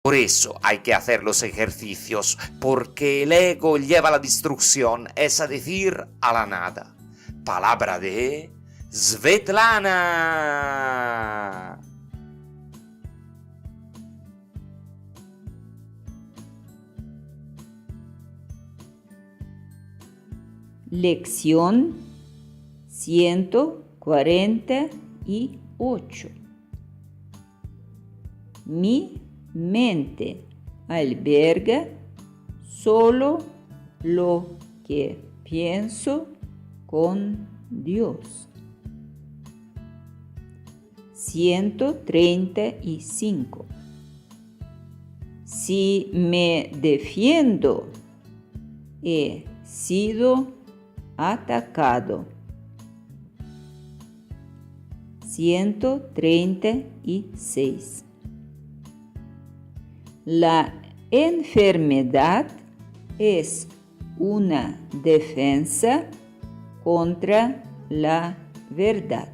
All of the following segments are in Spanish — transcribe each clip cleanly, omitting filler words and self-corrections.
Por eso hay que hacer los ejercicios, porque el ego lleva a la destrucción, es decir, a la nada. Palabra de Svetlana. Lección 148. Mi mente alberga solo lo que pienso con Dios. 135. Si me defiendo, he sido atacado. 136. La enfermedad es una defensa contra la verdad.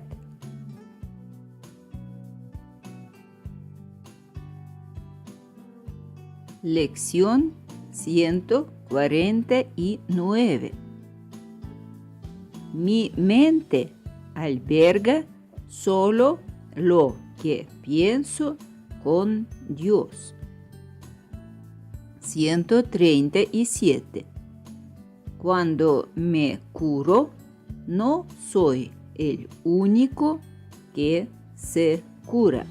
Lección 149. Mi mente alberga solo lo que pienso con Dios. 137. Cuando me curo, no soy el único que se cura.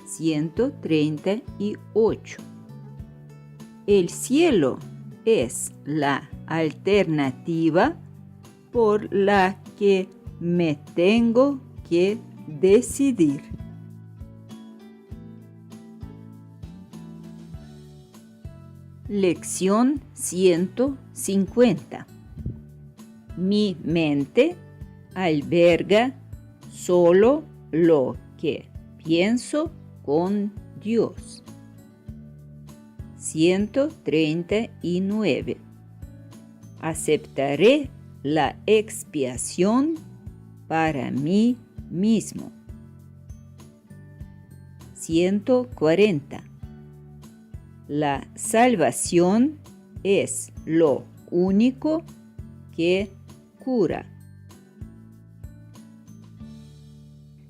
138. El cielo es la alternativa por la que me tengo que decidir. Lección 150. Mi mente alberga solo lo que pienso con Dios. 139. Aceptaré la expiación para mí mismo. 140. La salvación es lo único que cura.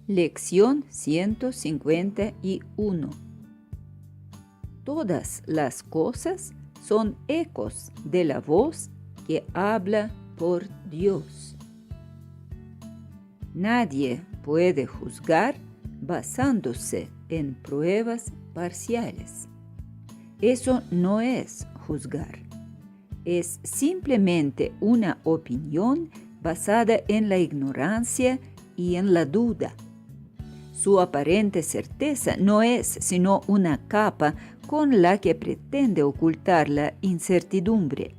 Lección 151. Todas las cosas son ecos de la voz que habla por Dios. Nadie puede juzgar basándose en pruebas parciales. Eso no es juzgar. Es simplemente una opinión basada en la ignorancia y en la duda. Su aparente certeza no es sino una capa con la que pretende ocultar la incertidumbre.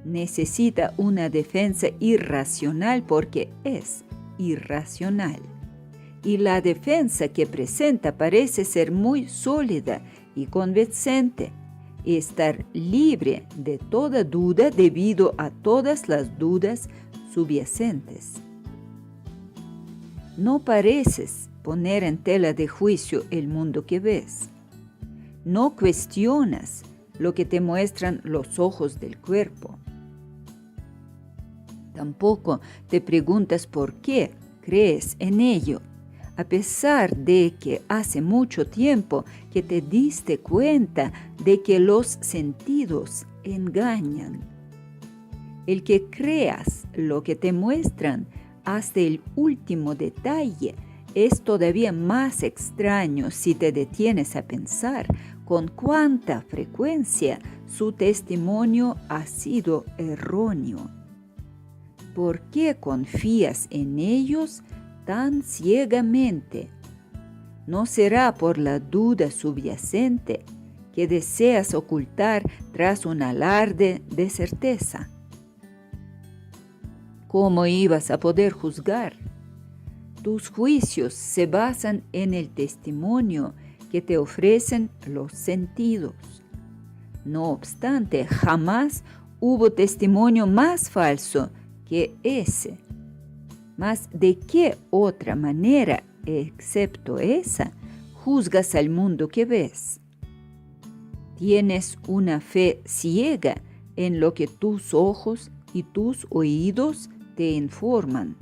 Necesita una defensa irracional porque es irracional. Y la defensa que presenta parece ser muy sólida y convincente, estar libre de toda duda debido a todas las dudas subyacentes. No pareces poner en tela de juicio el mundo que ves. No cuestionas lo que te muestran los ojos del cuerpo. Tampoco te preguntas por qué crees en ello, a pesar de que hace mucho tiempo que te diste cuenta de que los sentidos engañan. El que creas lo que te muestran hasta el último detalle es todavía más extraño si te detienes a pensar con cuánta frecuencia su testimonio ha sido erróneo. ¿Por qué confías en ellos tan ciegamente? ¿No será por la duda subyacente que deseas ocultar tras un alarde de certeza? ¿Cómo ibas a poder juzgar? Tus juicios se basan en el testimonio que te ofrecen los sentidos. No obstante, jamás hubo testimonio más falso que ese. Mas ¿de qué otra manera, excepto esa, juzgas al mundo que ves. Tienes una fe ciega en lo que tus ojos y tus oídos te informan.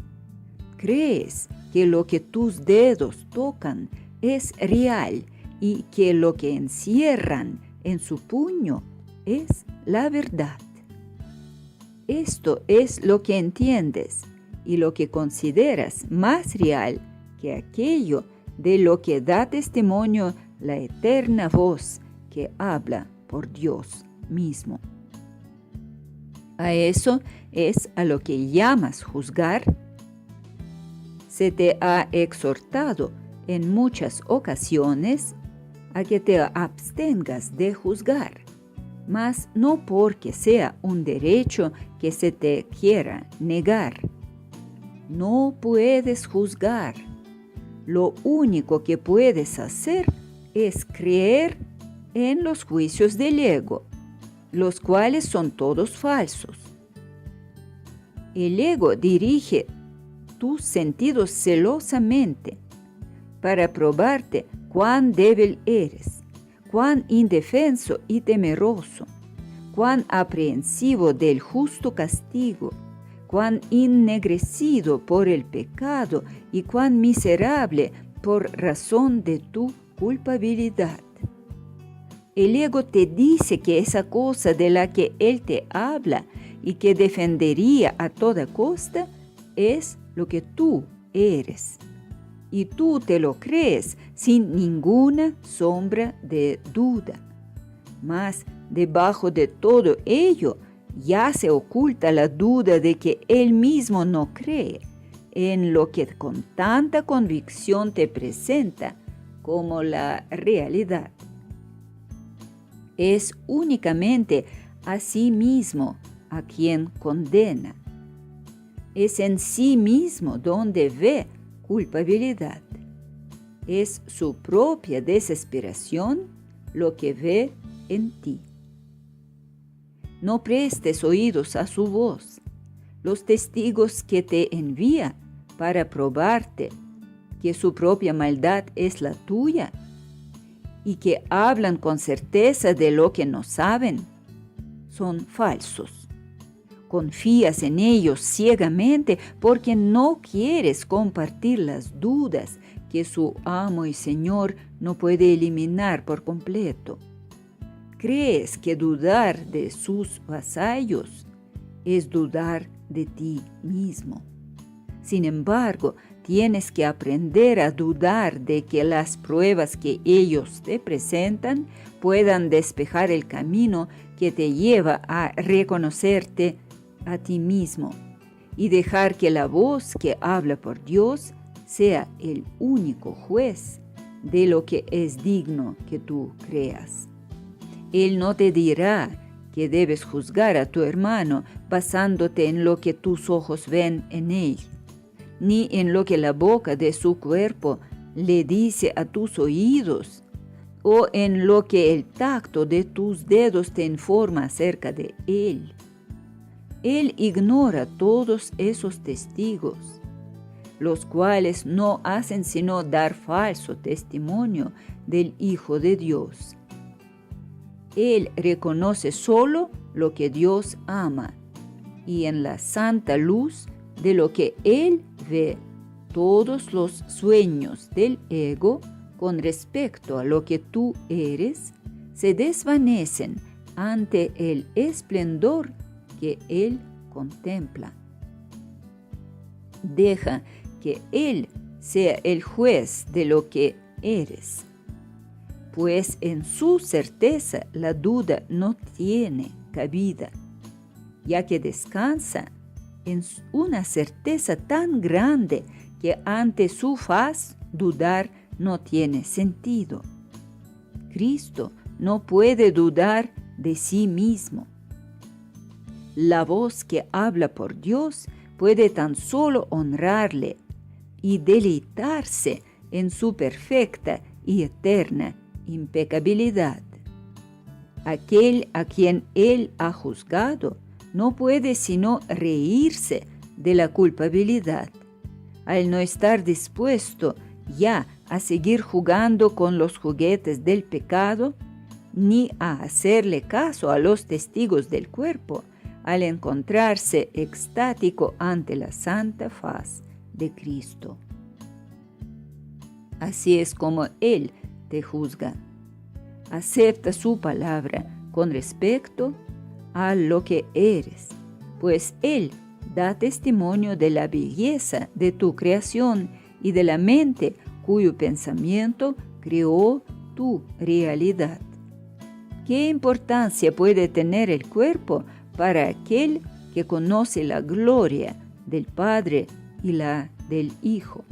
Crees que lo que tus dedos tocan es real y que lo que encierran en su puño es la verdad. Esto es lo que entiendes y lo que consideras más real que aquello de lo que da testimonio la eterna voz que habla por Dios mismo. ¿A eso es a lo que llamas juzgar? Se te ha exhortado en muchas ocasiones a que te abstengas de juzgar, mas no porque sea un derecho que se te quiera negar. No puedes juzgar. Lo único que puedes hacer es creer en los juicios del ego, los cuales son todos falsos. El ego dirige tus sentidos celosamente para probarte cuán débil eres, cuán indefenso y temeroso, cuán aprehensivo del justo castigo, cuán ennegrecido por el pecado y cuán miserable por razón de tu culpabilidad. El ego te dice que esa cosa de la que él te habla y que defendería a toda costa es lo que tú eres. Y tú te lo crees sin ninguna sombra de duda. Mas debajo de todo ello ya se oculta la duda de que él mismo no cree en lo que con tanta convicción te presenta como la realidad. Es únicamente a sí mismo a quien condena. Es en sí mismo donde ve culpabilidad. Es su propia desesperación lo que ve en ti. No prestes oídos a su voz. Los testigos que te envía para probarte que su propia maldad es la tuya y que hablan con certeza de lo que no saben, son falsos. Confías en ellos ciegamente porque no quieres compartir las dudas que su amo y Señor no puede eliminar por completo. Crees que dudar de sus vasallos es dudar de ti mismo. Sin embargo, tienes que aprender a dudar de que las pruebas que ellos te presentan puedan despejar el camino que te lleva a reconocerte a ti mismo y dejar que la voz que habla por Dios sea el único juez de lo que es digno que tú creas. Él no te dirá que debes juzgar a tu hermano basándote en lo que tus ojos ven en él, ni en lo que la boca de su cuerpo le dice a tus oídos, o en lo que el tacto de tus dedos te informa acerca de él. Él ignora todos esos testigos, los cuales no hacen sino dar falso testimonio del Hijo de Dios. Él reconoce solo lo que Dios ama, y en la santa luz de lo que él ve, todos los sueños del ego con respecto a lo que tú eres se desvanecen ante el esplendor que él contempla. Deja que él sea el juez de lo que eres, pues en su certeza la duda no tiene cabida, ya que descansa en una certeza tan grande que ante su faz dudar no tiene sentido. Cristo no puede dudar de sí mismo. La voz que habla por Dios puede tan solo honrarle y deleitarse en su perfecta y eterna impecabilidad. Aquel a quien él ha juzgado no puede sino reírse de la culpabilidad, al no estar dispuesto ya a seguir jugando con los juguetes del pecado, ni a hacerle caso a los testigos del cuerpo al encontrarse extático ante la santa faz de Cristo. Así es como Él te juzga. Acepta su palabra con respecto a lo que eres, pues Él da testimonio de la belleza de tu creación y de la mente cuyo pensamiento creó tu realidad. ¿Qué importancia puede tener el cuerpo para aquel que conoce la gloria del Padre y la del Hijo?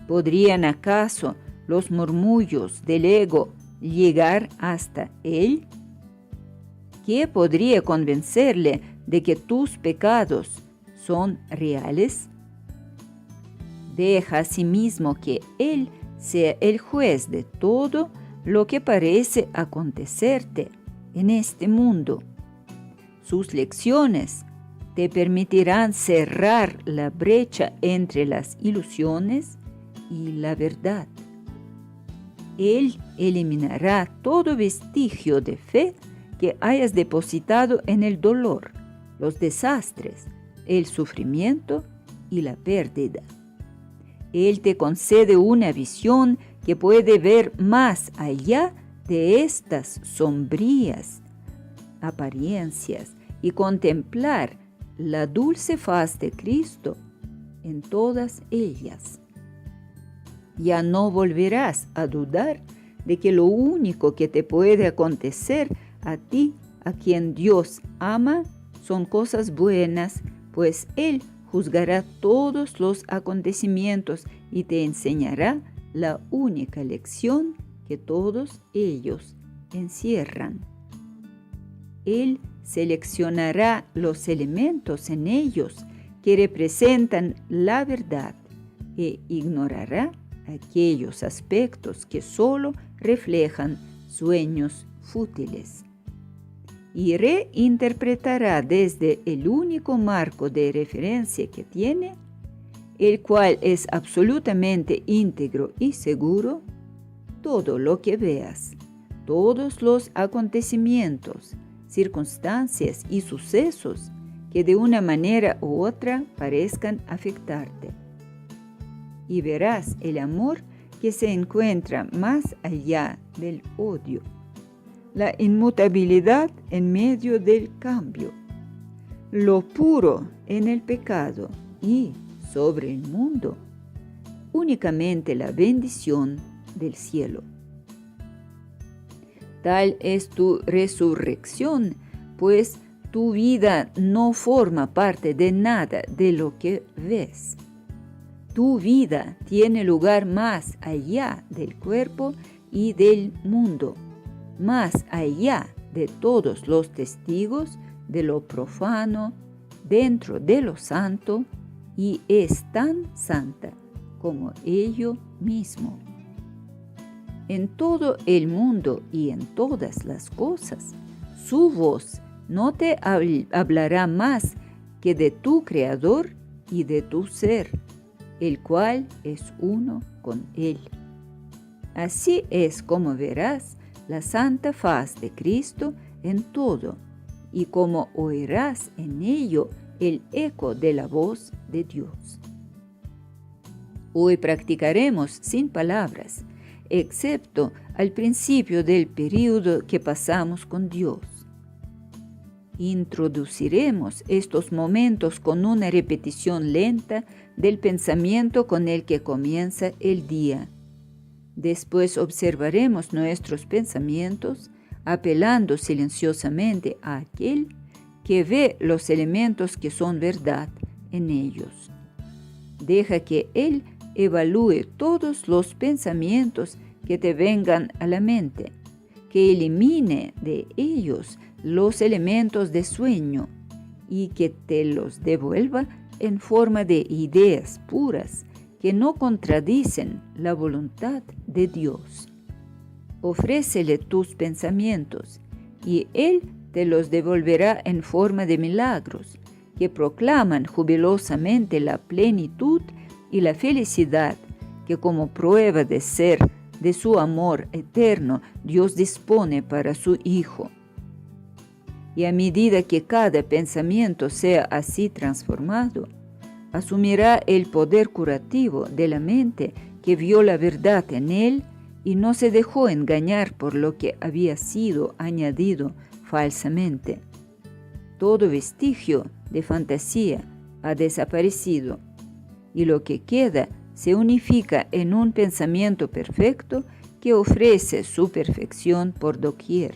¿Podrían acaso los murmullos del ego llegar hasta Él? ¿Qué podría convencerle de que tus pecados son reales? Deja asimismo que Él sea el juez de todo lo que parece acontecerte en este mundo. Sus lecciones te permitirán cerrar la brecha entre las ilusiones y la verdad. Él eliminará todo vestigio de fe que hayas depositado en el dolor, los desastres, el sufrimiento y la pérdida. Él te concede una visión que puede ver más allá de estas sombrías apariencias y contemplar la dulce faz de Cristo en todas ellas. Ya no volverás a dudar de que lo único que te puede acontecer a ti, a quien Dios ama, son cosas buenas, pues Él juzgará todos los acontecimientos y te enseñará la única lección que todos ellos encierran. Él seleccionará los elementos en ellos que representan la verdad e ignorará aquellos aspectos que solo reflejan sueños fútiles. Y reinterpretará desde el único marco de referencia que tiene, el cual es absolutamente íntegro y seguro, todo lo que veas, todos los acontecimientos, circunstancias y sucesos que de una manera u otra parezcan afectarte. Y verás el amor que se encuentra más allá del odio, la inmutabilidad en medio del cambio, lo puro en el pecado y, sobre el mundo, únicamente la bendición del cielo. Tal es tu resurrección, pues tu vida no forma parte de nada de lo que ves. Tu vida tiene lugar más allá del cuerpo y del mundo, más allá de todos los testigos de lo profano, dentro de lo santo, y es tan santa como ello mismo. En todo el mundo y en todas las cosas, su voz no te hablará más que de tu Creador y de tu ser, el cual es uno con Él. Así es como verás la santa faz de Cristo en todo, y como oirás en ello el eco de la voz de Dios. Hoy practicaremos sin palabras, excepto al principio del período que pasamos con Dios. Introduciremos estos momentos con una repetición lenta del pensamiento con el que comienza el día. Después observaremos nuestros pensamientos, apelando silenciosamente a aquel que ve los elementos que son verdad en ellos. Deja que Él evalúe todos los pensamientos que te vengan a la mente, que elimine de ellos los elementos de sueño y que te los devuelva en forma de ideas puras que no contradicen la voluntad de Dios. Ofrécele tus pensamientos y Él te los devolverá en forma de milagros que proclaman jubilosamente la plenitud y la felicidad que como prueba de su amor eterno, Dios dispone para su Hijo. Y a medida que cada pensamiento sea así transformado, asumirá el poder curativo de la mente que vio la verdad en él y no se dejó engañar por lo que había sido añadido falsamente. Todo vestigio de fantasía ha desaparecido y lo que queda se unifica en un pensamiento perfecto que ofrece su perfección por doquier.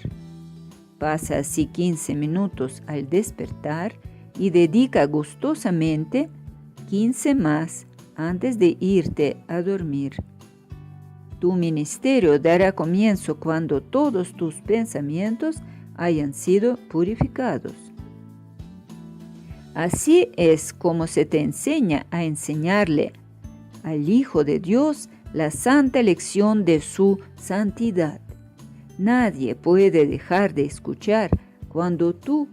Pasa así 15 minutos al despertar y dedica gustosamente 15 más antes de irte a dormir. Tu ministerio dará comienzo cuando todos tus pensamientos hayan sido purificados. Así es como se te enseña a enseñarle al Hijo de Dios la santa lección de su santidad. Nadie puede dejar de escuchar cuando tú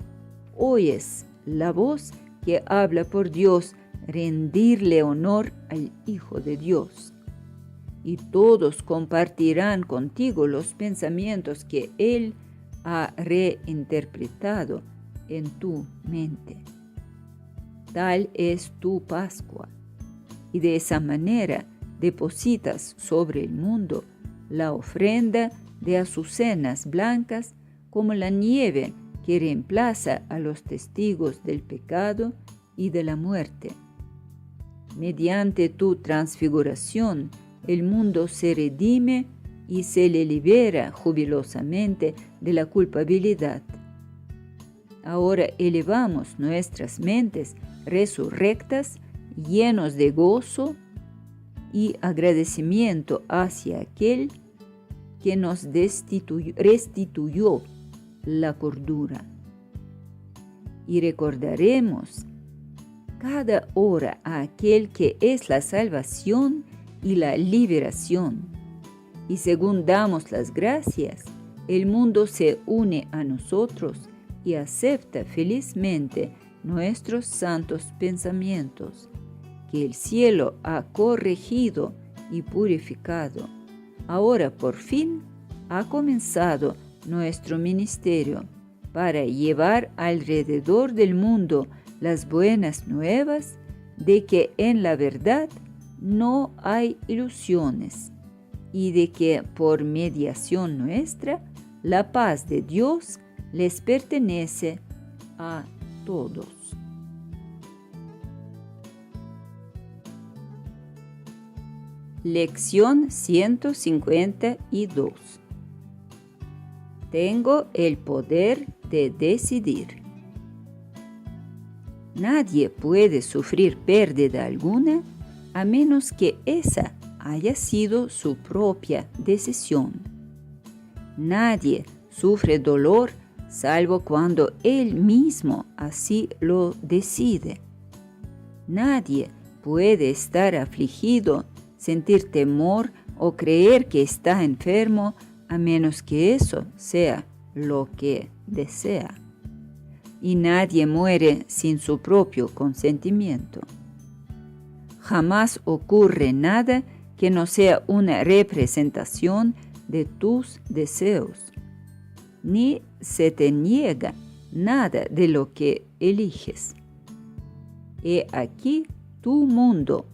oyes la voz que habla por Dios, rendirle honor al Hijo de Dios. Y todos compartirán contigo los pensamientos que Él ha reinterpretado en tu mente. Tal es tu Pascua, y de esa manera depositas sobre el mundo la ofrenda de azucenas blancas como la nieve que reemplaza a los testigos del pecado y de la muerte. Mediante tu transfiguración, el mundo se redime y se le libera jubilosamente de la culpabilidad. Ahora elevamos nuestras mentes resurrectas, llenos de gozo y agradecimiento hacia aquel que nos restituyó la cordura. Y recordaremos cada hora a aquel que es la salvación y la liberación. Y según damos las gracias, el mundo se une a nosotros y acepta felizmente nuestros santos pensamientos, que el cielo ha corregido y purificado. Ahora por fin ha comenzado nuestro ministerio para llevar alrededor del mundo las buenas nuevas de que en la verdad no hay ilusiones y de que por mediación nuestra la paz de Dios les pertenece a todos. Lección 152. Tengo el poder de decidir. Nadie puede sufrir pérdida alguna a menos que esa haya sido su propia decisión. Nadie sufre dolor salvo cuando él mismo así lo decide. Nadie puede estar afligido, sentir temor o creer que está enfermo a menos que eso sea lo que desea. Y nadie muere sin su propio consentimiento. Jamás ocurre nada que no sea una representación de tus deseos, ni se te niega nada de lo que eliges. He aquí tu mundo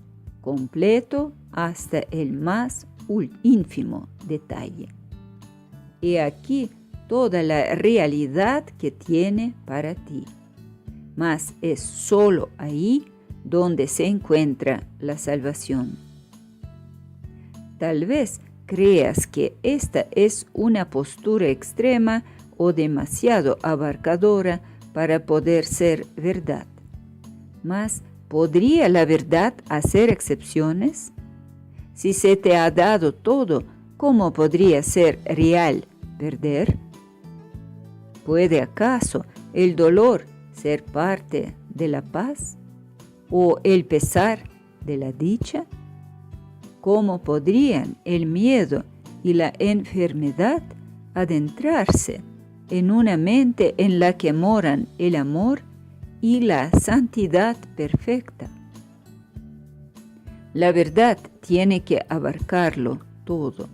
completo hasta el más ínfimo detalle. He aquí toda la realidad que tiene para ti, mas es solo ahí donde se encuentra la salvación. Tal vez creas que esta es una postura extrema o demasiado abarcadora para poder ser verdad. Mas, ¿podría la verdad hacer excepciones? Si se te ha dado todo, ¿cómo podría ser real perder? ¿Puede acaso el dolor ser parte de la paz? ¿O el pesar de la dicha? ¿Cómo podrían el miedo y la enfermedad adentrarse en una mente en la que moran el amor y la santidad perfecta? La verdad tiene que abarcarlo todo,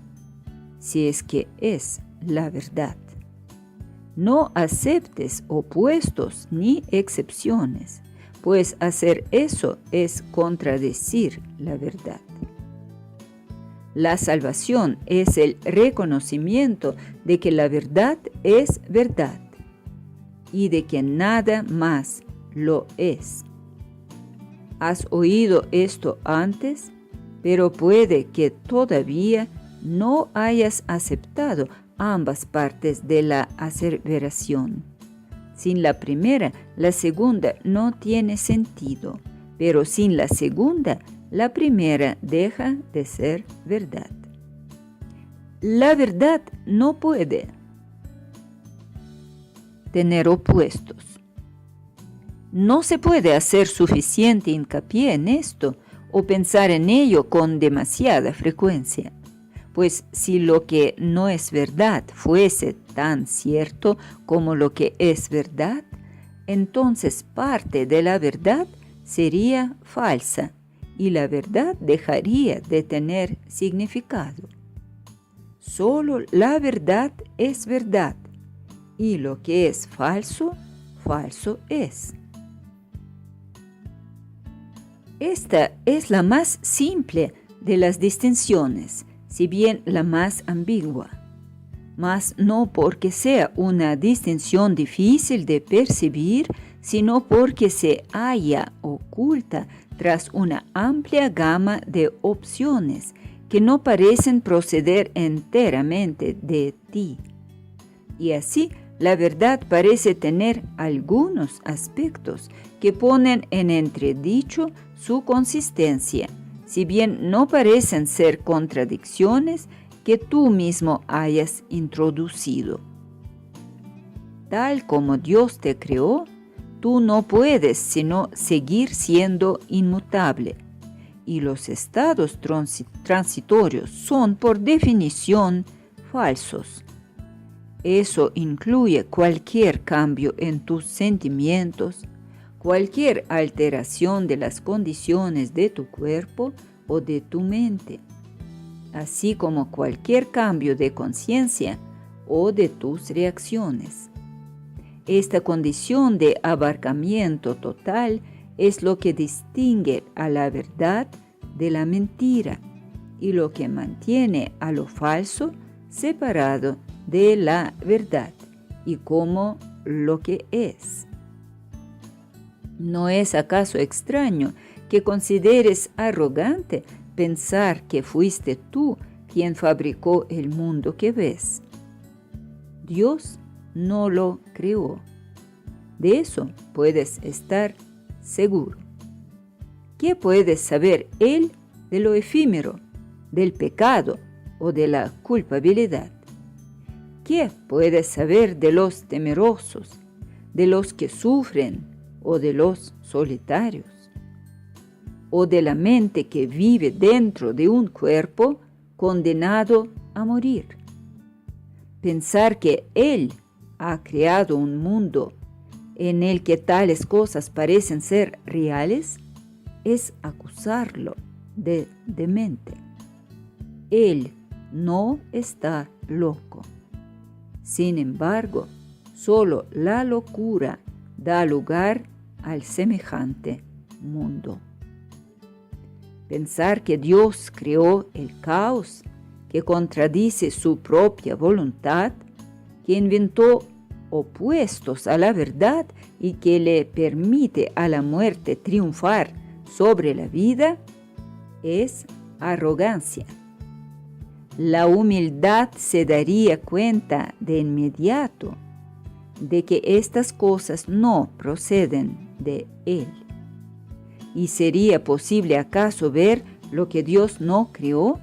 si es que es la verdad. No aceptes opuestos ni excepciones, pues hacer eso es contradecir la verdad. La salvación es el reconocimiento de que la verdad es verdad y de que nada más lo es. Has oído esto antes, pero puede que todavía no hayas aceptado ambas partes de la aseveración. Sin la primera, la segunda no tiene sentido, pero sin la segunda, la primera deja de ser verdad. La verdad no puede tener opuestos. No se puede hacer suficiente hincapié en esto o pensar en ello con demasiada frecuencia. Pues si lo que no es verdad fuese tan cierto como lo que es verdad, entonces parte de la verdad sería falsa y la verdad dejaría de tener significado. Solo la verdad es verdad y lo que es falso, falso es. Esta es la más simple de las distinciones, si bien la más ambigua, mas no porque sea una distinción difícil de percibir, sino porque se halla oculta tras una amplia gama de opciones que no parecen proceder enteramente de ti. Y así, la verdad parece tener algunos aspectos que ponen en entredicho su consistencia, si bien no parecen ser contradicciones que tú mismo hayas introducido. Tal como Dios te creó, tú no puedes sino seguir siendo inmutable, y los estados transitorios son por definición falsos. Eso incluye cualquier cambio en tus sentimientos, cualquier alteración de las condiciones de tu cuerpo o de tu mente, así como cualquier cambio de conciencia o de tus reacciones. Esta condición de abarcamiento total es lo que distingue a la verdad de la mentira y lo que mantiene a lo falso separado de la verdad y como lo que es. ¿No es acaso extraño que consideres arrogante pensar que fuiste tú quien fabricó el mundo que ves? Dios no lo creó. De eso puedes estar seguro. ¿Qué puedes saber Él de lo efímero, del pecado o de la culpabilidad? ¿Qué puedes saber de los temerosos, de los que sufren o de los solitarios? ¿O de la mente que vive dentro de un cuerpo condenado a morir? Pensar que Él ha creado un mundo en el que tales cosas parecen ser reales es acusarlo de demente. Él no está loco. Sin embargo, solo la locura da lugar al semejante mundo. Pensar que Dios creó el caos, que contradice su propia voluntad, que inventó opuestos a la verdad y que le permite a la muerte triunfar sobre la vida, es arrogancia. La humildad se daría cuenta de inmediato de que estas cosas no proceden de Él. ¿Y sería posible acaso ver lo que Dios no creó?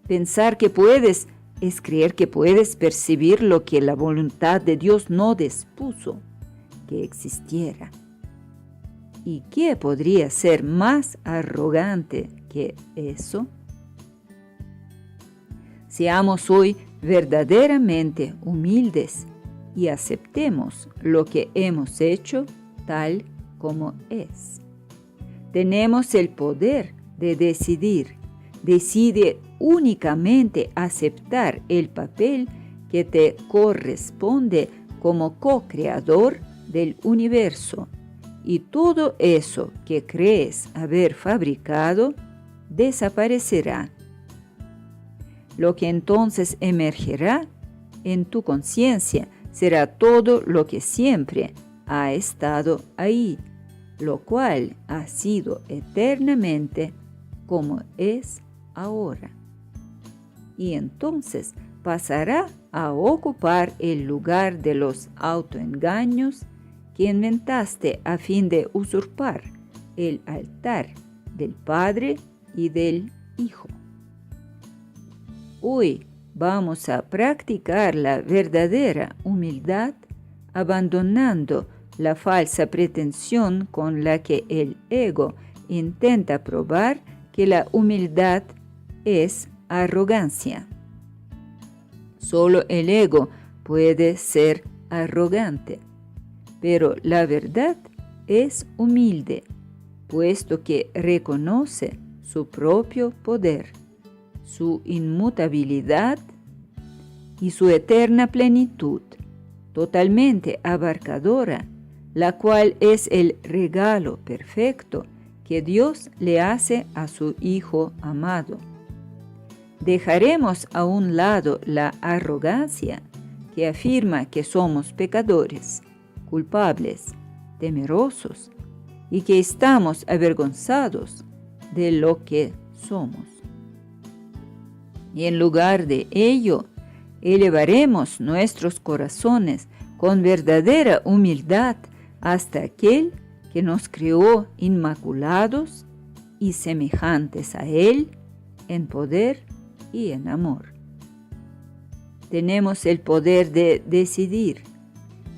Pensar que puedes es creer que puedes percibir lo que la voluntad de Dios no dispuso que existiera. ¿Y qué podría ser más arrogante que eso? Seamos hoy verdaderamente humildes y aceptemos lo que hemos hecho tal como es. Tenemos el poder de decidir. Decide únicamente aceptar el papel que te corresponde como co-creador del universo, y todo eso que crees haber fabricado desaparecerá. Lo que entonces emergerá en tu conciencia será todo lo que siempre ha estado ahí, lo cual ha sido eternamente como es ahora. Y entonces pasará a ocupar el lugar de los autoengaños que inventaste a fin de usurpar el altar del Padre y del Hijo. Hoy vamos a practicar la verdadera humildad, abandonando la falsa pretensión con la que el ego intenta probar que la humildad es arrogancia. Solo el ego puede ser arrogante, pero la verdad es humilde, puesto que reconoce su propio poder, su inmutabilidad y su eterna plenitud, totalmente abarcadora, la cual es el regalo perfecto que Dios le hace a su Hijo amado. Dejaremos a un lado la arrogancia que afirma que somos pecadores, culpables, temerosos y que estamos avergonzados de lo que somos. Y en lugar de ello, elevaremos nuestros corazones con verdadera humildad hasta aquel que nos creó inmaculados y semejantes a Él en poder y en amor. Tenemos el poder de decidir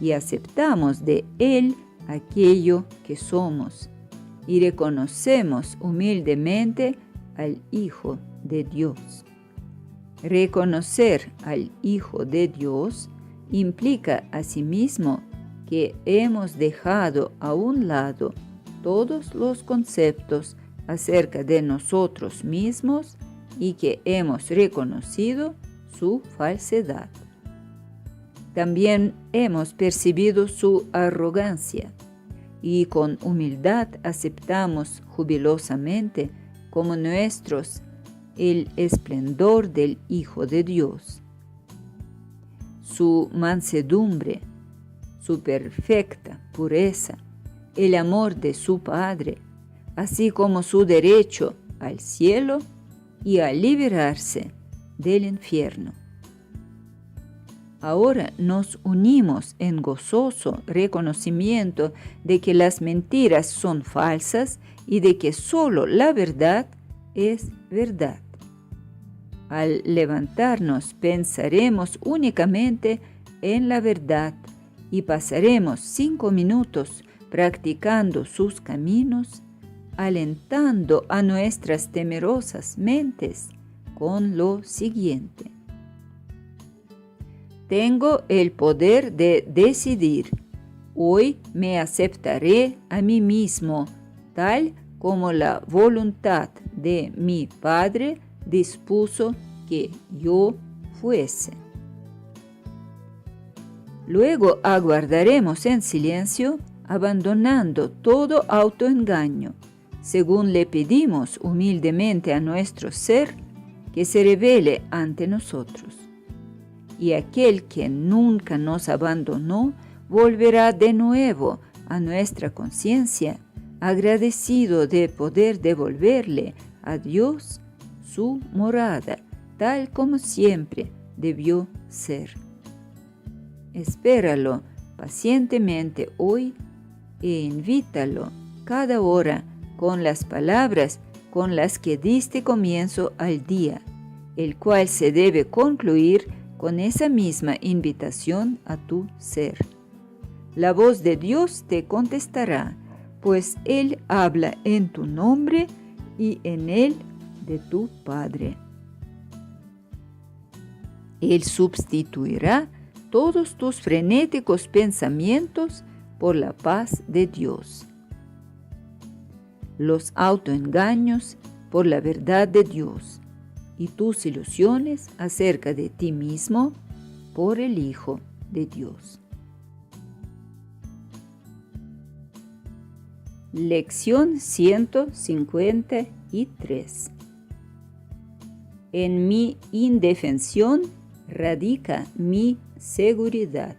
y aceptamos de Él aquello que somos y reconocemos humildemente al Hijo de Dios. Reconocer al Hijo de Dios implica asimismo que hemos dejado a un lado todos los conceptos acerca de nosotros mismos y que hemos reconocido su falsedad. También hemos percibido su arrogancia y con humildad aceptamos jubilosamente como nuestros el esplendor del Hijo de Dios, su mansedumbre, su perfecta pureza, el amor de su Padre, así como su derecho al cielo y a liberarse del infierno. Ahora nos unimos en gozoso reconocimiento de que las mentiras son falsas y de que solo la verdad es verdad. Al levantarnos pensaremos únicamente en la verdad y pasaremos 5 minutos practicando sus caminos, alentando a nuestras temerosas mentes con lo siguiente. Tengo el poder de decidir. Hoy me aceptaré a mí mismo, tal como la voluntad de mi Padre dispuso que yo fuese. Luego aguardaremos en silencio, abandonando todo autoengaño, según le pedimos humildemente a nuestro ser que se revele ante nosotros. Y aquel que nunca nos abandonó volverá de nuevo a nuestra conciencia, agradecido de poder devolverle a Dios su morada, tal como siempre debió ser. Espéralo pacientemente hoy e invítalo cada hora con las palabras con las que diste comienzo al día, el cual se debe concluir con esa misma invitación a tu ser. La voz de Dios te contestará, pues Él habla en tu nombre y en el de tu Padre. Él sustituirá todos tus frenéticos pensamientos por la paz de Dios. Los autoengaños por la verdad de Dios y tus ilusiones acerca de ti mismo por el Hijo de Dios. Lección 153. En mi indefensión radica mi seguridad.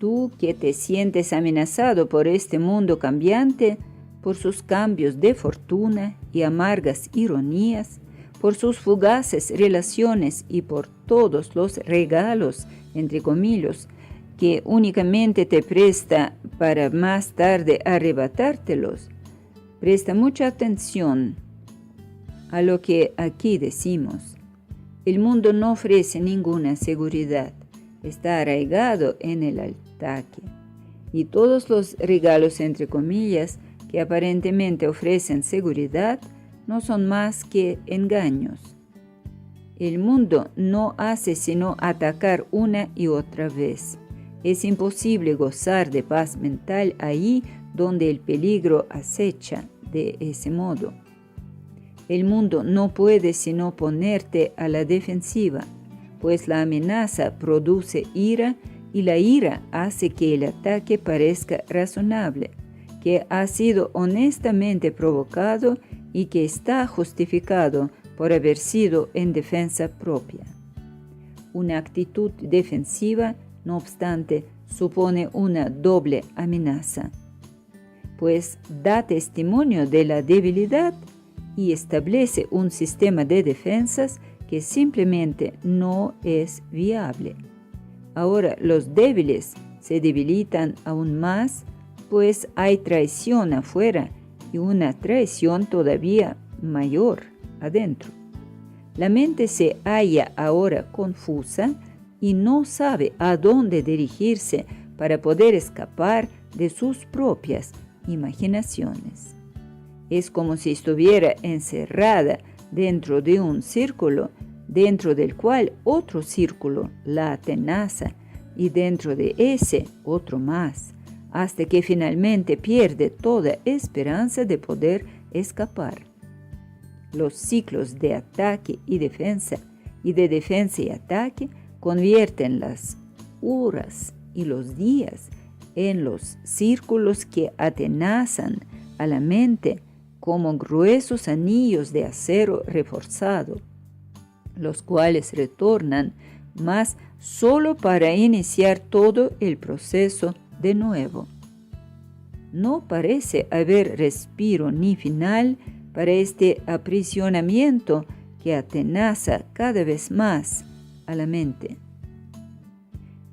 Tú que te sientes amenazado por este mundo cambiante, por sus cambios de fortuna y amargas ironías, por sus fugaces relaciones y por todos los regalos, entre comillas, que únicamente te presta para más tarde arrebatártelos, presta mucha atención a lo que aquí decimos. El mundo no ofrece ninguna seguridad, está arraigado en el ataque. Y todos los regalos, entre comillas, que aparentemente ofrecen seguridad, no son más que engaños. El mundo no hace sino atacar una y otra vez. Es imposible gozar de paz mental ahí donde el peligro acecha de ese modo. El mundo no puede sino ponerte a la defensiva, pues la amenaza produce ira y la ira hace que el ataque parezca razonable, que ha sido honestamente provocado y que está justificado por haber sido en defensa propia. Una actitud defensiva, no obstante, supone una doble amenaza, pues da testimonio de la debilidad y establece un sistema de defensas que simplemente no es viable. Ahora los débiles se debilitan aún más, pues hay traición afuera y una traición todavía mayor adentro. La mente se halla ahora confusa y no sabe a dónde dirigirse para poder escapar de sus propias imaginaciones. Es como si estuviera encerrada dentro de un círculo, dentro del cual otro círculo la atenaza y dentro de ese otro más, hasta que finalmente pierde toda esperanza de poder escapar. Los ciclos de ataque y defensa y de defensa y ataque convierten las horas y los días en los círculos que atenazan a la mente como gruesos anillos de acero reforzado, los cuales retornan más solo para iniciar todo el proceso de nuevo. No parece haber respiro ni final para este aprisionamiento que atenaza cada vez más a la mente.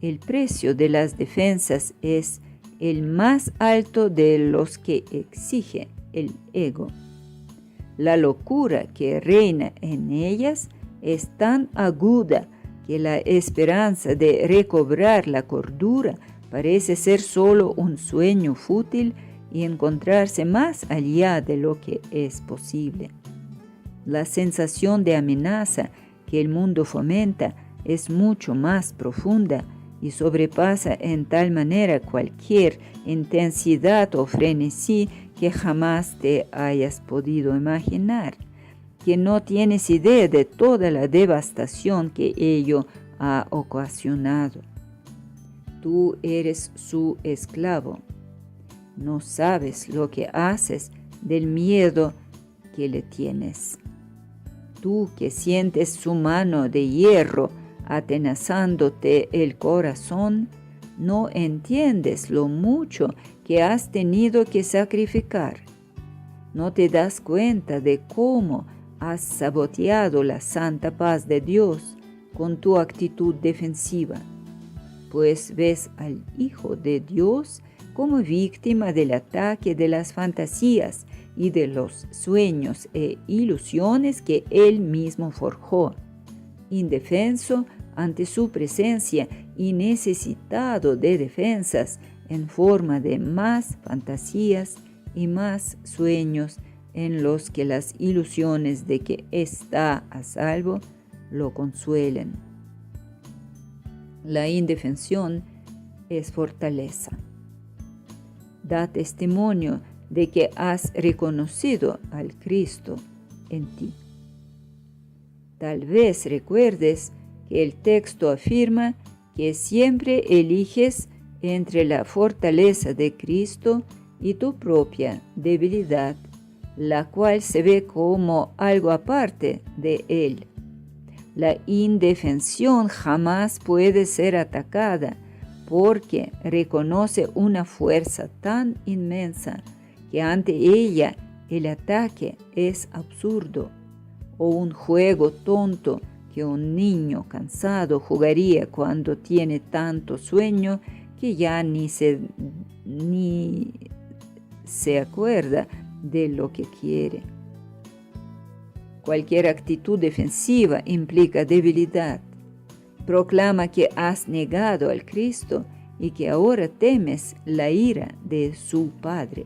El precio de las defensas es el más alto de los que exige el ego. La locura que reina en ellas es tan aguda que la esperanza de recobrar la cordura parece ser solo un sueño fútil y encontrarse más allá de lo que es posible. La sensación de amenaza que el mundo fomenta es mucho más profunda y sobrepasa en tal manera cualquier intensidad o frenesí que jamás te hayas podido imaginar, que no tienes idea de toda la devastación que ello ha ocasionado. Tú eres su esclavo. No sabes lo que haces del miedo que le tienes. Tú que sientes su mano de hierro atenazándote el corazón, no entiendes lo mucho que has tenido que sacrificar. No te das cuenta de cómo has saboteado la santa paz de Dios con tu actitud defensiva, pues ves al Hijo de Dios como víctima del ataque de las fantasías y de los sueños e ilusiones que Él mismo forjó, indefenso ante su presencia y necesitado de defensas en forma de más fantasías y más sueños en los que las ilusiones de que está a salvo lo consuelen. La indefensión es fortaleza. Da testimonio de que has reconocido al Cristo en ti. Tal vez recuerdes que el texto afirma que siempre eliges entre la fortaleza de Cristo y tu propia debilidad, la cual se ve como algo aparte de Él. La indefensión jamás puede ser atacada porque reconoce una fuerza tan inmensa que ante ella el ataque es absurdo, o un juego tonto que un niño cansado jugaría cuando tiene tanto sueño que ya ni se acuerda de lo que quiere. Cualquier actitud defensiva implica debilidad. Proclama que has negado al Cristo y que ahora temes la ira de su Padre.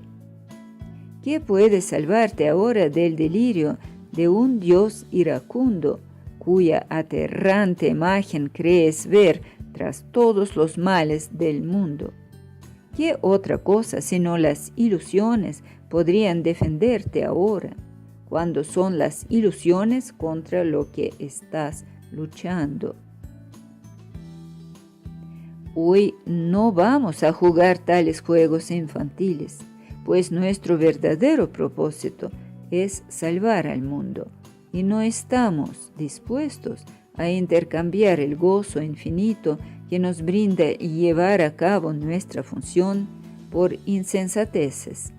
¿Qué puede salvarte ahora del delirio de un Dios iracundo, cuya aterrante imagen crees ver tras todos los males del mundo? ¿Qué otra cosa sino las ilusiones podrían defenderte ahora, cuando son las ilusiones contra lo que estás luchando? Hoy no vamos a jugar tales juegos infantiles, pues nuestro verdadero propósito es salvar al mundo, y no estamos dispuestos a intercambiar el gozo infinito que nos brinda llevar a cabo nuestra función por insensateces.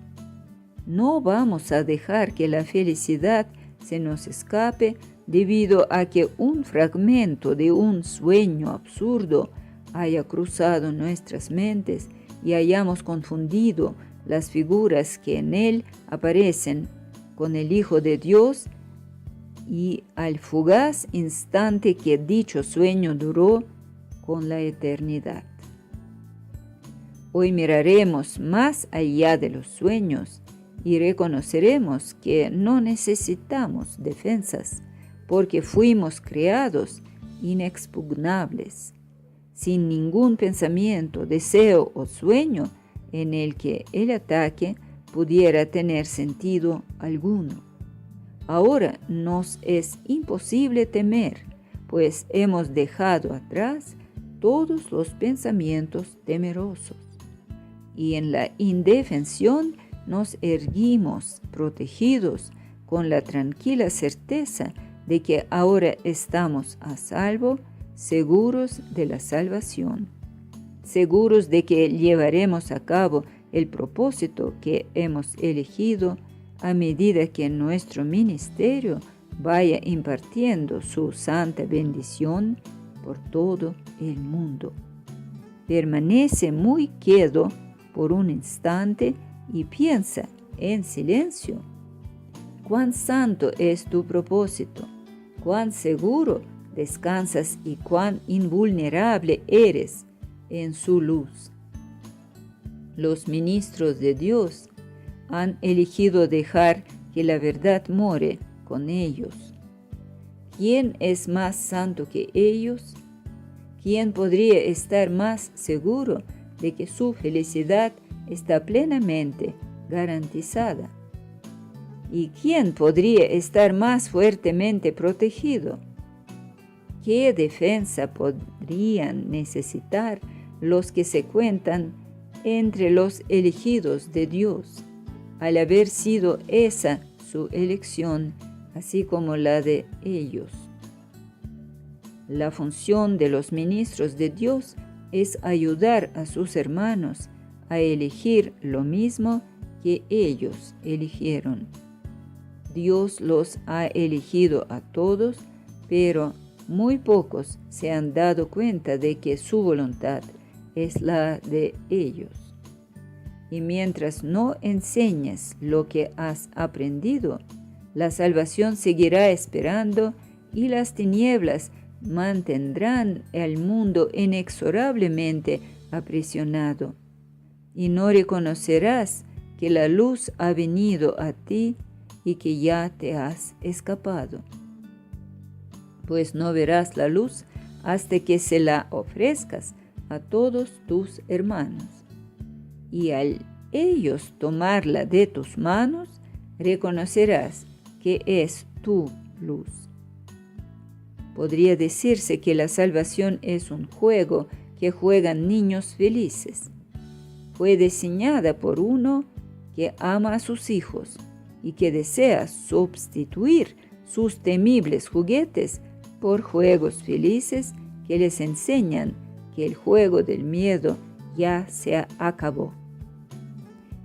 No vamos a dejar que la felicidad se nos escape debido a que un fragmento de un sueño absurdo haya cruzado nuestras mentes y hayamos confundido las figuras que en él aparecen con el Hijo de Dios y al fugaz instante que dicho sueño duró con la eternidad. Hoy miraremos más allá de los sueños y reconoceremos que no necesitamos defensas, porque fuimos creados inexpugnables, sin ningún pensamiento, deseo o sueño en el que el ataque pudiera tener sentido alguno. Ahora nos es imposible temer, pues hemos dejado atrás todos los pensamientos temerosos, y en la indefensión nos erguimos protegidos con la tranquila certeza de que ahora estamos a salvo, seguros de la salvación, seguros de que llevaremos a cabo el propósito que hemos elegido a medida que nuestro ministerio vaya impartiendo su santa bendición por todo el mundo. Permanece muy quedo por un instante y piensa en silencio. Cuán santo es tu propósito, cuán seguro descansas y cuán invulnerable eres en su luz. Los ministros de Dios han elegido dejar que la verdad more con ellos. ¿Quién es más santo que ellos? ¿Quién podría estar más seguro de que su felicidad está plenamente garantizada? ¿Y quién podría estar más fuertemente protegido? ¿Qué defensa podrían necesitar los que se cuentan entre los elegidos de Dios, al haber sido esa su elección, así como la de ellos? La función de los ministros de Dios es ayudar a sus hermanos a elegir lo mismo que ellos eligieron. Dios los ha elegido a todos, pero muy pocos se han dado cuenta de que su voluntad es la de ellos. Y mientras no enseñes lo que has aprendido, la salvación seguirá esperando y las tinieblas mantendrán al mundo inexorablemente aprisionado. Y no reconocerás que la luz ha venido a ti y que ya te has escapado. Pues no verás la luz hasta que se la ofrezcas a todos tus hermanos. Y al ellos tomarla de tus manos, reconocerás que es tu luz. Podría decirse que la salvación es un juego que juegan niños felices. Fue diseñada por uno que ama a sus hijos y que desea sustituir sus temibles juguetes por juegos felices que les enseñan que el juego del miedo ya se acabó.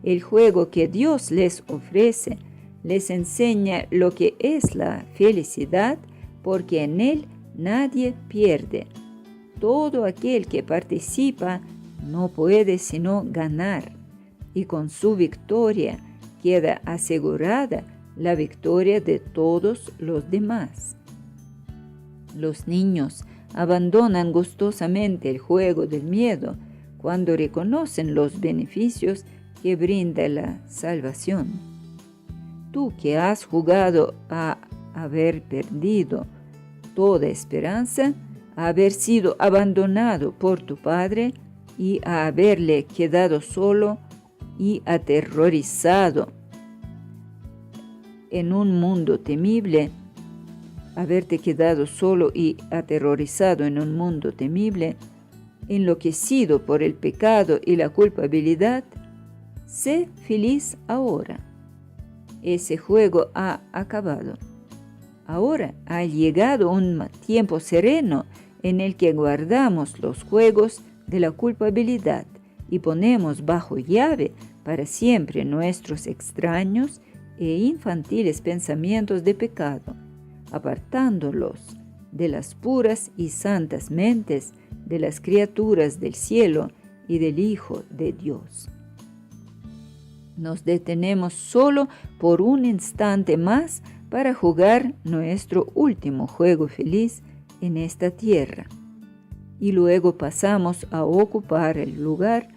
El juego que Dios les ofrece les enseña lo que es la felicidad, porque en él nadie pierde. Todo aquel que participa no puede sino ganar, y con su victoria queda asegurada la victoria de todos los demás. Los niños abandonan gustosamente el juego del miedo cuando reconocen los beneficios que brinda la salvación. Tú que has jugado a haber perdido toda esperanza, a haber sido abandonado por tu padre y a haberle quedado solo y aterrorizado en un mundo temible, haberte quedado solo y aterrorizado en un mundo temible, enloquecido por el pecado y la culpabilidad, sé feliz ahora. Ese juego ha acabado. Ahora ha llegado un tiempo sereno en el que guardamos los juegos de la culpabilidad y ponemos bajo llave para siempre nuestros extraños e infantiles pensamientos de pecado, apartándolos de las puras y santas mentes de las criaturas del cielo y del Hijo de Dios. Nos detenemos solo por un instante más para jugar nuestro último juego feliz en esta tierra, y luego pasamos a ocupar el lugar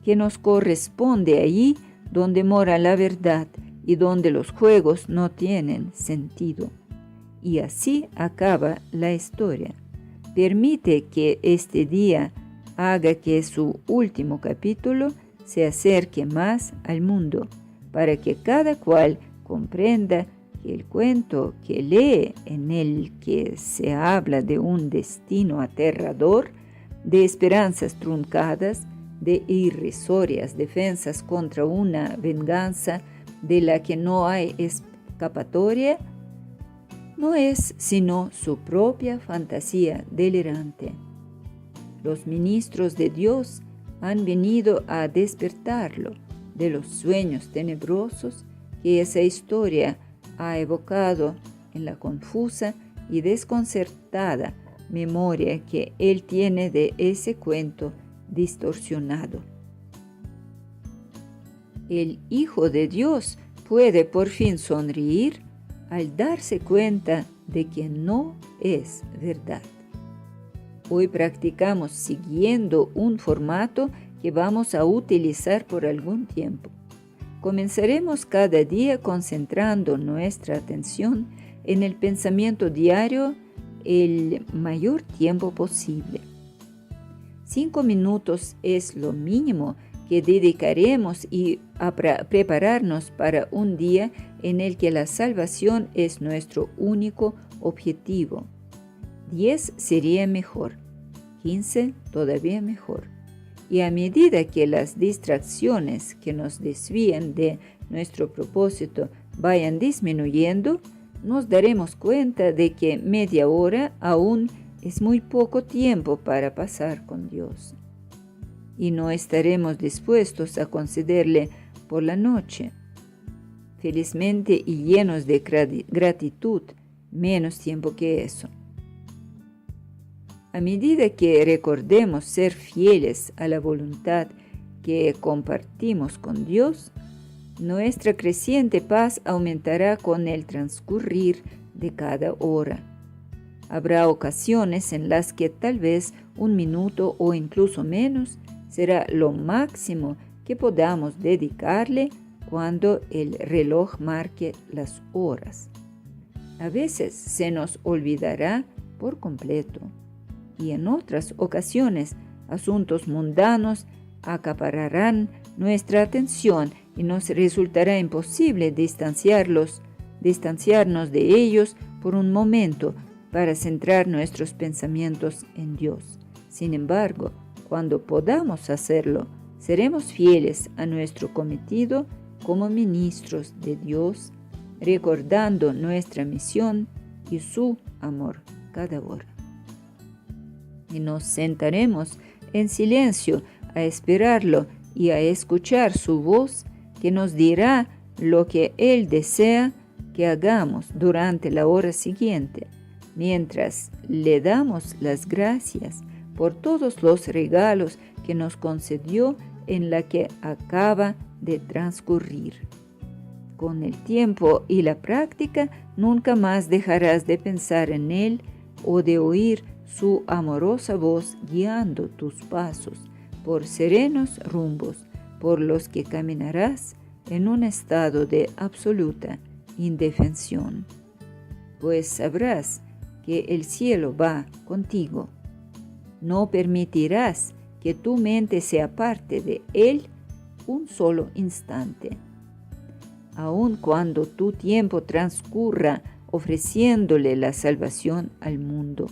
que nos corresponde allí donde mora la verdad y donde los juegos no tienen sentido. Y así acaba la historia. Permite que este día haga que su último capítulo se acerque más al mundo, para que cada cual comprenda que el cuento que lee, en el que se habla de un destino aterrador, de esperanzas truncadas, de irrisorias defensas contra una venganza de la que no hay escapatoria, no es sino su propia fantasía delirante. Los ministros de Dios han venido a despertarlo de los sueños tenebrosos que esa historia ha evocado en la confusa y desconcertada memoria que él tiene de ese cuento distorsionado. El Hijo de Dios puede por fin sonreír al darse cuenta de que no es verdad. Hoy practicamos siguiendo un formato que vamos a utilizar por algún tiempo. Comenzaremos cada día concentrando nuestra atención en el pensamiento diario el mayor tiempo posible. 5 minutos es lo mínimo que dedicaremos a prepararnos para un día en el que la salvación es nuestro único objetivo. 10 sería mejor, 15 todavía mejor. Y a medida que las distracciones que nos desvían de nuestro propósito vayan disminuyendo, nos daremos cuenta de que media hora aún es muy poco tiempo para pasar con Dios. Y no estaremos dispuestos a concederle por la noche. Felizmente y llenos de gratitud, menos tiempo que eso. A medida que recordemos ser fieles a la voluntad que compartimos con Dios, nuestra creciente paz aumentará con el transcurrir de cada hora. Habrá ocasiones en las que tal vez 1 minuto o incluso menos será lo máximo que podamos dedicarle cuando el reloj marque las horas. A veces se nos olvidará por completo. Y en otras ocasiones, asuntos mundanos acapararán nuestra atención y nos resultará imposible distanciarnos de ellos por un momento para centrar nuestros pensamientos en Dios. Sin embargo, cuando podamos hacerlo, seremos fieles a nuestro cometido como ministros de Dios, recordando nuestra misión y su amor cada hora. Y nos sentaremos en silencio a esperarlo y a escuchar su voz que nos dirá lo que Él desea que hagamos durante la hora siguiente, mientras le damos las gracias por todos los regalos que nos concedió en la que acaba de transcurrir. Con el tiempo y la práctica, nunca más dejarás de pensar en Él o de oír su amorosa voz guiando tus pasos por serenos rumbos por los que caminarás en un estado de absoluta indefensión, pues sabrás que el cielo va contigo. No permitirás que tu mente se aparte de Él un solo instante. Aun cuando tu tiempo transcurra ofreciéndole la salvación al mundo.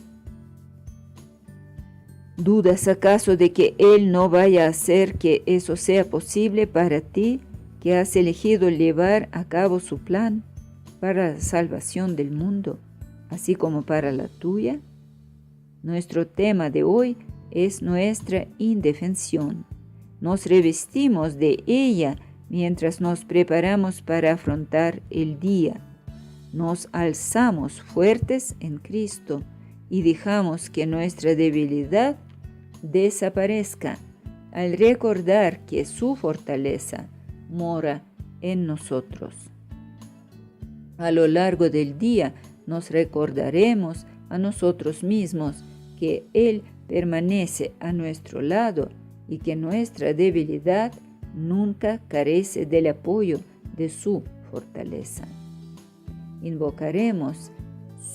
¿Dudas acaso de que Él no vaya a hacer que eso sea posible para ti, que has elegido llevar a cabo su plan para la salvación del mundo, así como para la tuya? Nuestro tema de hoy es nuestra indefensión. Nos revestimos de ella mientras nos preparamos para afrontar el día. Nos alzamos fuertes en Cristo y dejamos que nuestra debilidad desaparezca al recordar que su fortaleza mora en nosotros. A lo largo del día nos recordaremos a nosotros mismos que Él permanece a nuestro lado y que nuestra debilidad nunca carece del apoyo de su fortaleza. Invocaremos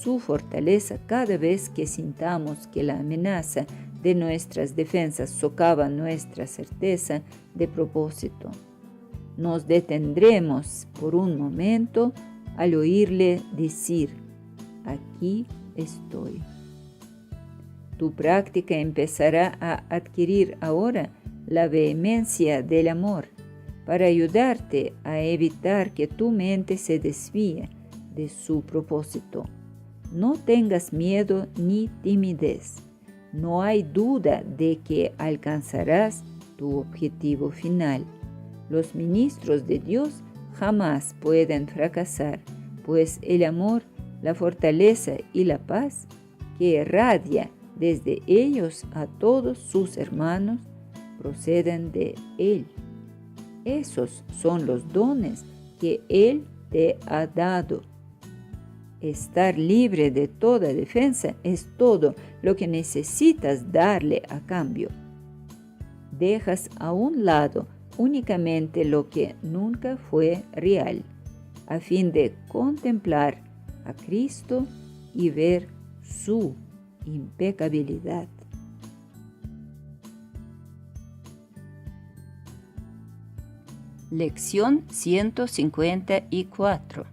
su fortaleza cada vez que sintamos que la amenaza de nuestras defensas socava nuestra certeza de propósito. Nos detendremos por un momento al oírle decir: aquí estoy. Tu práctica empezará a adquirir ahora la vehemencia del amor para ayudarte a evitar que tu mente se desvíe de su propósito. No tengas miedo ni timidez. No hay duda de que alcanzarás tu objetivo final. Los ministros de Dios jamás pueden fracasar, pues el amor, la fortaleza y la paz que irradia desde ellos a todos sus hermanos proceden de Él. Esos son los dones que Él te ha dado. Estar libre de toda defensa es todo lo que necesitas darle a cambio. Dejas a un lado únicamente lo que nunca fue real, a fin de contemplar a Cristo y ver su impecabilidad. Lección 154.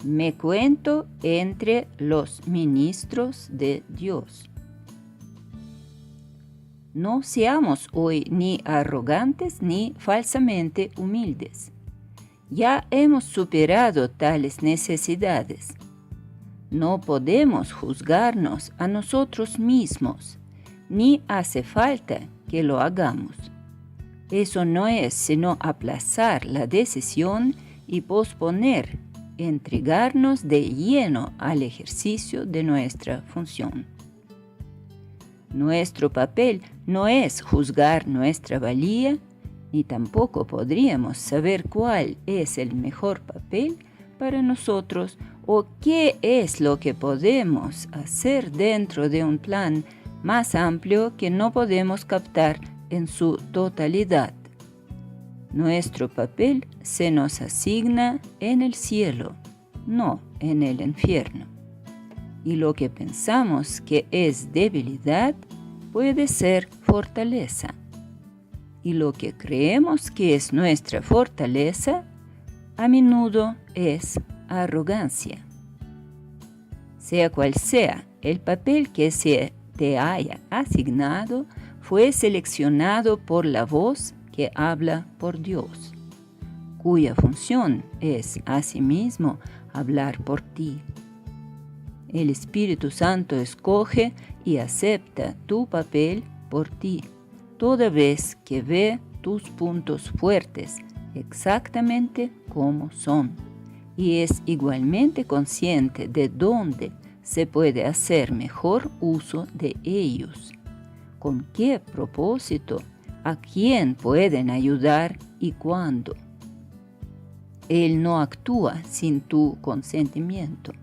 Me cuento entre los ministros de Dios. No seamos hoy ni arrogantes ni falsamente humildes. Ya hemos superado tales necesidades. No podemos juzgarnos a nosotros mismos, ni hace falta que lo hagamos. Eso no es sino aplazar la decisión y posponer entregarnos de lleno al ejercicio de nuestra función. Nuestro papel no es juzgar nuestra valía, ni tampoco podríamos saber cuál es el mejor papel para nosotros o qué es lo que podemos hacer dentro de un plan más amplio que no podemos captar en su totalidad. Nuestro papel se nos asigna en el cielo, no en el infierno. Y lo que pensamos que es debilidad puede ser fortaleza. y lo que creemos que es nuestra fortaleza, a menudo es arrogancia. Sea cual sea el papel que se te haya asignado, fue seleccionado por la voz que habla por Dios, cuya función es asimismo hablar por ti. El Espíritu Santo escoge y acepta tu papel por ti, toda vez que ve tus puntos fuertes exactamente como son, y es igualmente consciente de dónde se puede hacer mejor uso de ellos, con qué propósito, a quién pueden ayudar y cuándo. Él no actúa sin tu consentimiento,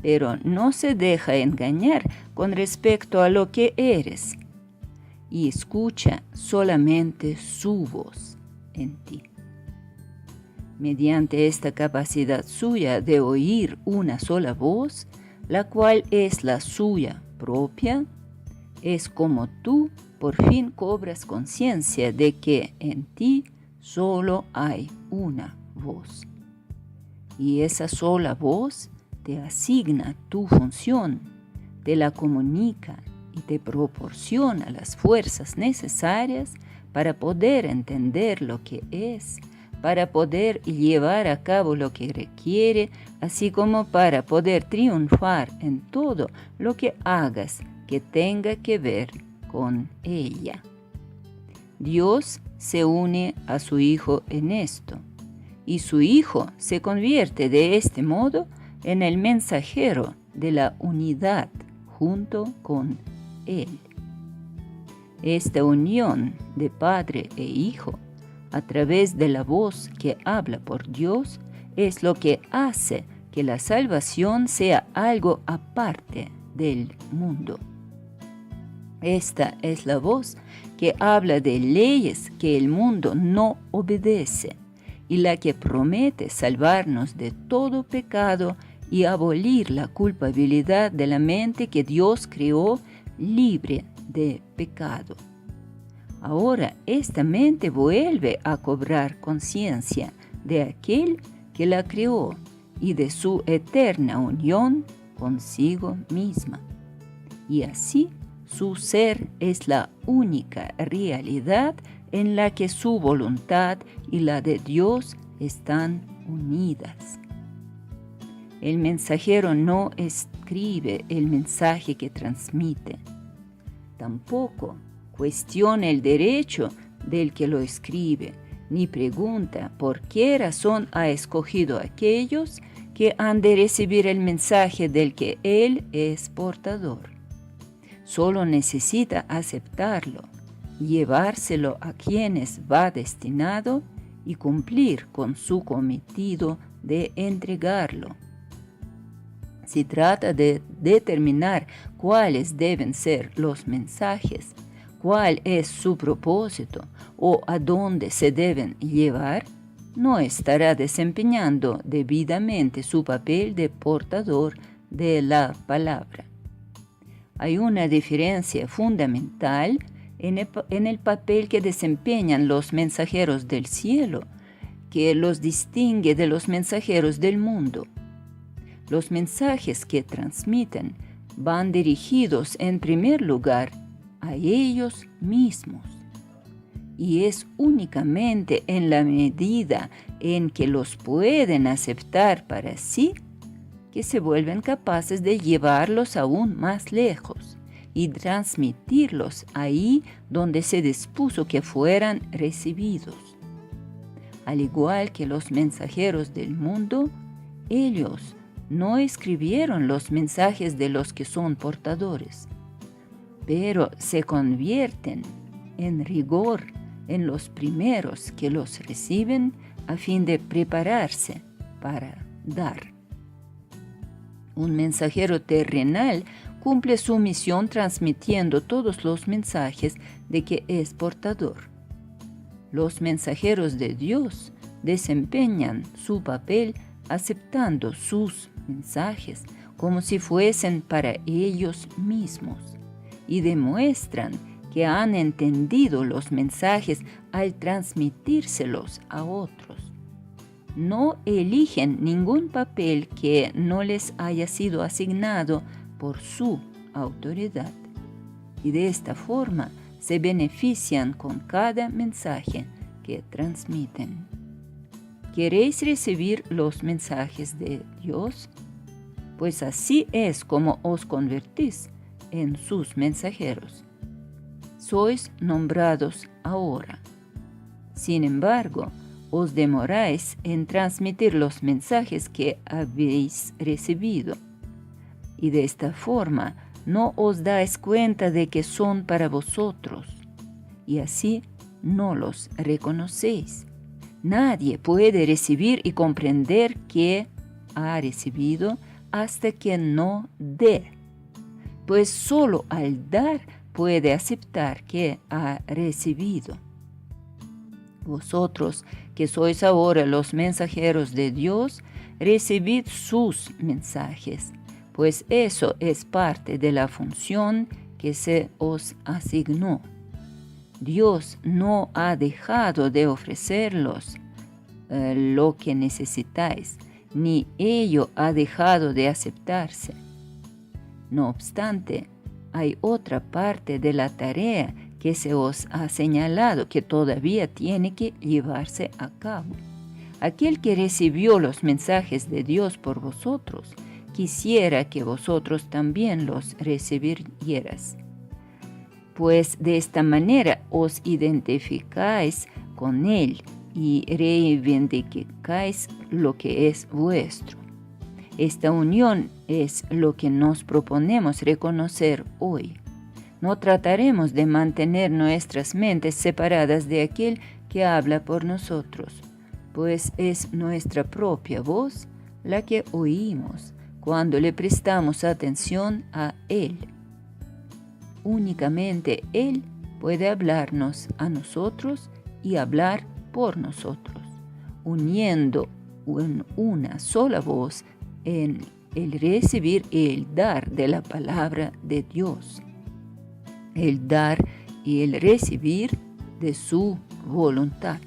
pero no se deja engañar con respecto a lo que eres y escucha solamente su voz en ti. Mediante esta capacidad suya de oír una sola voz, la cual es la suya propia, es como tú por fin cobras conciencia de que en ti solo hay una voz. Y esa sola voz te asigna tu función, te la comunica y te proporciona las fuerzas necesarias para poder entender lo que es, para poder llevar a cabo lo que requiere, así como para poder triunfar en todo lo que hagas que tenga que ver con ella. Dios se une a su Hijo en esto, y su Hijo se convierte de este modo en el mensajero de la unidad junto con Él. Esta unión de Padre e Hijo a través de la voz que habla por Dios es lo que hace que la salvación sea algo aparte del mundo. Esta es la voz que habla de leyes que el mundo no obedece y la que promete salvarnos de todo pecado y abolir la culpabilidad de la mente que Dios creó libre de pecado. Ahora esta mente vuelve a cobrar conciencia de aquel que la creó y de su eterna unión consigo misma. Y así su ser es la única realidad en la que su voluntad y la de Dios están unidas. El mensajero no escribe el mensaje que transmite. Tampoco cuestiona el derecho del que lo escribe, ni pregunta por qué razón ha escogido a aquellos que han de recibir el mensaje del que él es portador. Solo necesita aceptarlo, llevárselo a quienes va destinado y cumplir con su cometido de entregarlo. Si trata de determinar cuáles deben ser los mensajes, cuál es su propósito o a dónde se deben llevar, no estará desempeñando debidamente su papel de portador de la palabra. Hay una diferencia fundamental en el papel que desempeñan los mensajeros del cielo, que los distingue de los mensajeros del mundo. Los mensajes que transmiten van dirigidos en primer lugar a ellos mismos. Y es únicamente en la medida en que los pueden aceptar para sí que se vuelven capaces de llevarlos aún más lejos y transmitirlos ahí donde se dispuso que fueran recibidos. Al igual que los mensajeros del mundo, ellos no escribieron los mensajes de los que son portadores, pero se convierten en rigor en los primeros que los reciben a fin de prepararse para dar. Un mensajero terrenal cumple su misión transmitiendo todos los mensajes de que es portador. Los mensajeros de Dios desempeñan su papel aceptando sus mensajes como si fuesen para ellos mismos y demuestran que han entendido los mensajes al transmitírselos a otros. No eligen ningún papel que no les haya sido asignado por su autoridad, y de esta forma se benefician con cada mensaje que transmiten. ¿Queréis recibir los mensajes de Dios? Pues así es como os convertís en sus mensajeros. Sois nombrados ahora. Sin embargo, os demoráis en transmitir los mensajes que habéis recibido, y de esta forma no os dais cuenta de que son para vosotros, y así no los reconocéis. Nadie puede recibir y comprender que ha recibido hasta que no dé, pues solo al dar puede aceptar que ha recibido. Vosotros, que sois ahora los mensajeros de Dios, recibid sus mensajes, pues eso es parte de la función que se os asignó. Dios no ha dejado de ofrecerlos lo que necesitáis, ni ello ha dejado de aceptarse. No obstante, hay otra parte de la tarea que se os ha señalado que todavía tiene que llevarse a cabo. Aquel que recibió los mensajes de Dios por vosotros, quisiera que vosotros también los recibierais, pues de esta manera os identificáis con Él y reivindicáis lo que es vuestro. Esta unión es lo que nos proponemos reconocer hoy. No trataremos de mantener nuestras mentes separadas de aquel que habla por nosotros, pues es nuestra propia voz la que oímos cuando le prestamos atención a Él. Únicamente Él puede hablarnos a nosotros y hablar por nosotros, uniendo en una sola voz en el recibir y el dar de la palabra de Dios, el dar y el recibir de su voluntad.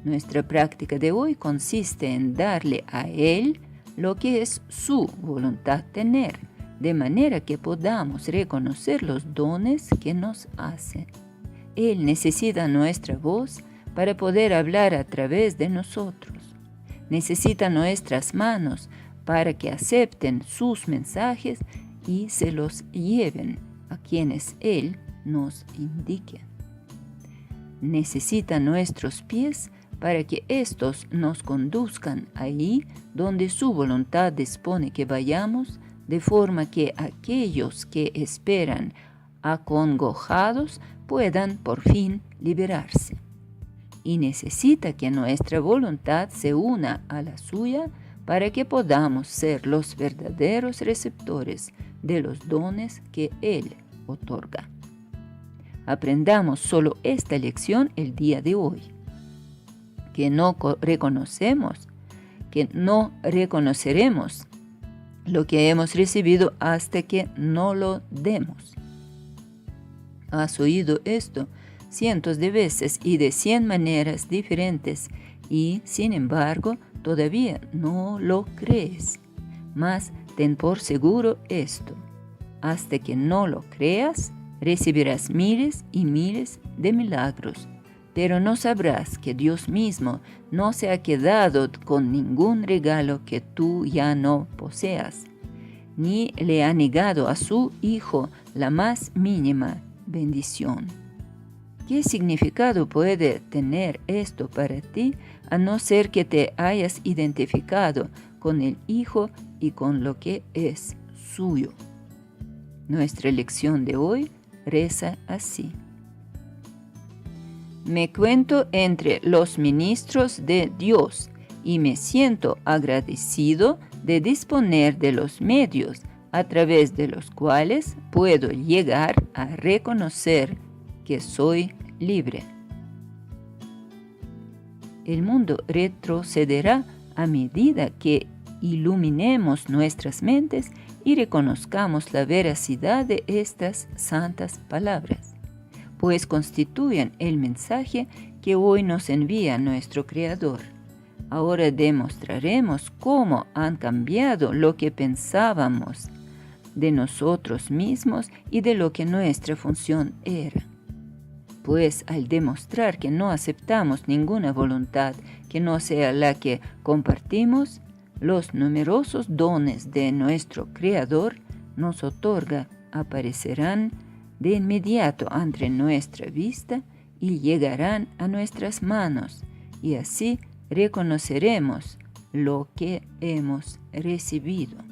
Nuestra práctica de hoy consiste en darle a Él lo que es su voluntad tener, de manera que podamos reconocer los dones que nos hace. Él necesita nuestra voz para poder hablar a través de nosotros. Necesita nuestras manos para que acepten sus mensajes y se los lleven a quienes Él nos indique. Necesita nuestros pies para que éstos nos conduzcan ahí donde su voluntad dispone que vayamos, de forma que aquellos que esperan acongojados puedan por fin liberarse. Y necesita que nuestra voluntad se una a la suya para que podamos ser los verdaderos receptores de los dones que Él otorga. Aprendamos solo esta lección el día de hoy, que no reconoceremos lo que hemos recibido hasta que no lo demos. Has oído esto cientos de veces y de 100 maneras diferentes, y sin embargo todavía no lo crees. Mas ten por seguro esto: hasta que no lo creas, recibirás miles y miles de milagros, pero no sabrás que Dios mismo no se ha quedado con ningún regalo que tú ya no poseas, ni le ha negado a su Hijo la más mínima bendición. ¿Qué significado puede tener esto para ti, a no ser que te hayas identificado con el Hijo y con lo que es suyo? Nuestra lección de hoy reza así: me cuento entre los ministros de Dios y me siento agradecido de disponer de los medios a través de los cuales puedo llegar a reconocer que soy libre. El mundo retrocederá a medida que iluminemos nuestras mentes y reconozcamos la veracidad de estas santas palabras. pues constituyen el mensaje que hoy nos envía nuestro Creador. Ahora demostraremos cómo han cambiado lo que pensábamos de nosotros mismos y de lo que nuestra función era. Pues al demostrar que no aceptamos ninguna voluntad que no sea la que compartimos, los numerosos dones de nuestro Creador nos otorga aparecerán de inmediato ante nuestra vista y llegarán a nuestras manos, y así reconoceremos lo que hemos recibido.